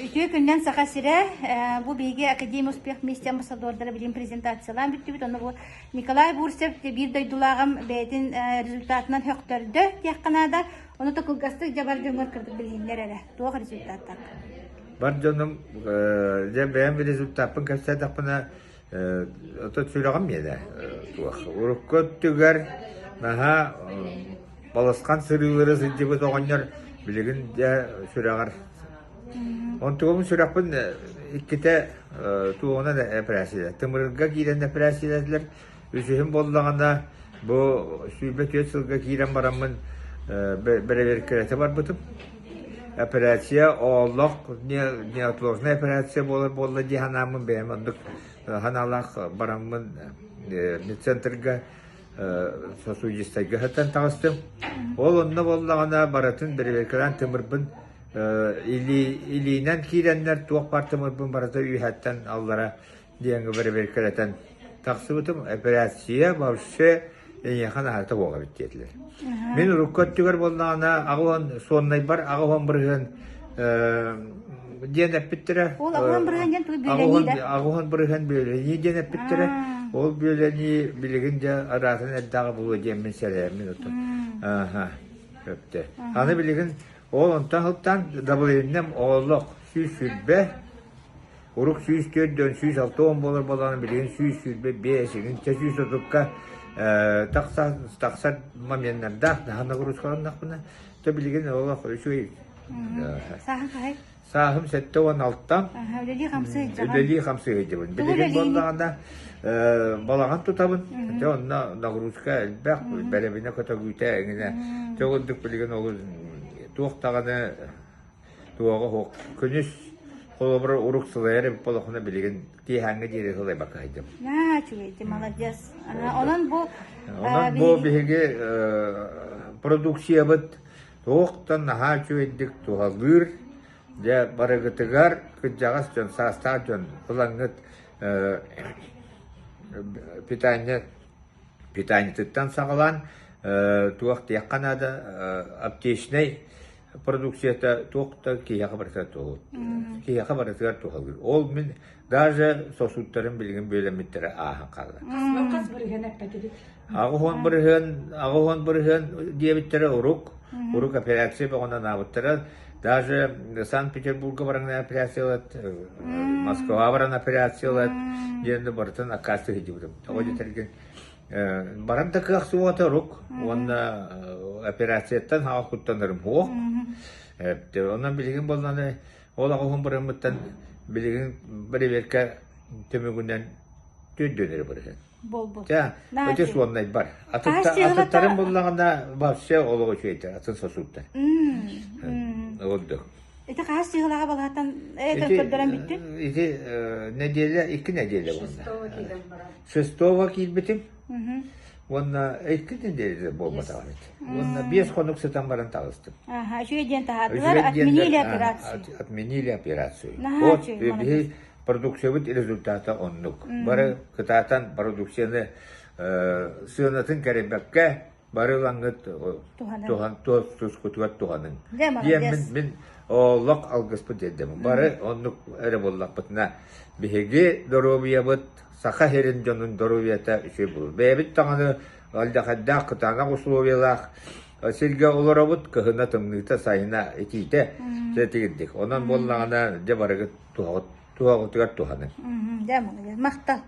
Үтüе күннен сақа сире, бу биге Академия успех вместе амбассадордары билим презентациялан бүттүбүт. Оны бу Николай Бурсев бир дойдулагам бетин результатынан хөктөрдө тиякканада. Оны токулгасты жабар жөңөр кырдык билгендер эле. Туох результаттар. Бар жонум же бэм результаттын кастадапына ото сүрөгөн мене. Туох уруккот түгөр наха баласкан сырылары сыжыбыт огоннор билигин же сүрөгөр. Онтугум сүрөкпүн икките туогуна да операция. Тымырга кирен операциялар үсүхүн боллаганда бу сүйбөт өсүлгө кирен барамын беребер керете бар бутуп. Операция оллок неотложная операция болду диханамын бем ондук ханалак барамын медцентрга сосудистайга хатан тагыстым. Ол онно боллаганда баратын беребер керен тымырбын илинен киреннер туок партымырбын барата үйхаттан аллара диеңге беребер керетен таксыбытым операция вообще яхан арта бога биттетилер. Мен руккот түгөр боллагана агын соннай бар агын бирген диен эпиттере. Ол агын бирген туй билени да. Агын бирген билени диен эпиттере. Ол билени билигинде аратын эддагы булу диен меселе минуту. Аха. Көптө. Аны билигин ол онтан даблыйнем оолок сүйсүлбе урук сүйсүтөдөн сүйсалтоон болор боланы билген сүйсүлбе бесигин сүйсөтүкка такса моменттарда хана курусканнакпына то билген оолок өсүй Сахын кай. Сахым 7-16-тан Үлели хамсы гейдебин. Билеген боллаганда балаган тутабын. Онна нагрузка элбек беребине көтөгүйтө эңине. Төгүндүк билген ол туақтағаны туаға хоқ күніс қолыбыр ұрықсылайыры болақына білеген кейхаңы дере солай бақы айдым. Чугейді, молодец. Онан бұл бігі продукция бұд туақтан наға чугейдік туғалыр де барығытығар күджағас жон састақ жон құлаңғыт питание тұттан сағылан туақты яққанады аптешіней продукцията тоқта кияқа барса тоғыл. Кияқа барса тоғыл. Ол мен даже сосуттарын білген бөлеметтері ағын қалды. Ағуған бірген диабеттері ұрук операция бағынан абыттары. Даже Санкт-Петербургға барған операциялат, Москва барған операциялат, енді бартын акасы хедебудым. Тоғы жетерген барам такы ақсуғата ұрук, оны операцияттан хаға құттанырым хоқ. Онан білеген болғаны, ол ағуын бұрымыттан білеген бір верка төмігінен төддөнері бұрген. Бол-бол. Өте суоннай бар. Атыттарын болғанда бапше олығы шөйті, атын сосуттар. Олдық. Эти қағас сиғылаға балғаттан көрдірен біттін? Неделя, 2 неделя болда. 6-го кейлбітім. Онна 2 неделя болмады ғалет. Онна 5 қонық сытан баран тағыстым. Жүйеден тағадылар, отменили операцию. Отменили операцию. Вот, продукция бұд результаты оннук. Бары кытатан продукцияны сығынатын кәребәкке бары лаңғыт тұскутуат туғанын. Мен олық алғыспы дедім. Бары оннук әрі боллақ бұтына бігеге доробия бұд, сақа херін жонын доробията үші бұл. Бәйбіт тағаны алдақаддақ қытанақ условиялақ сирге олара бұд кығына тымныйта сайына етейті жетігіндік. Онан боллағына жабарығы туғытығар туғаны. Мақтал.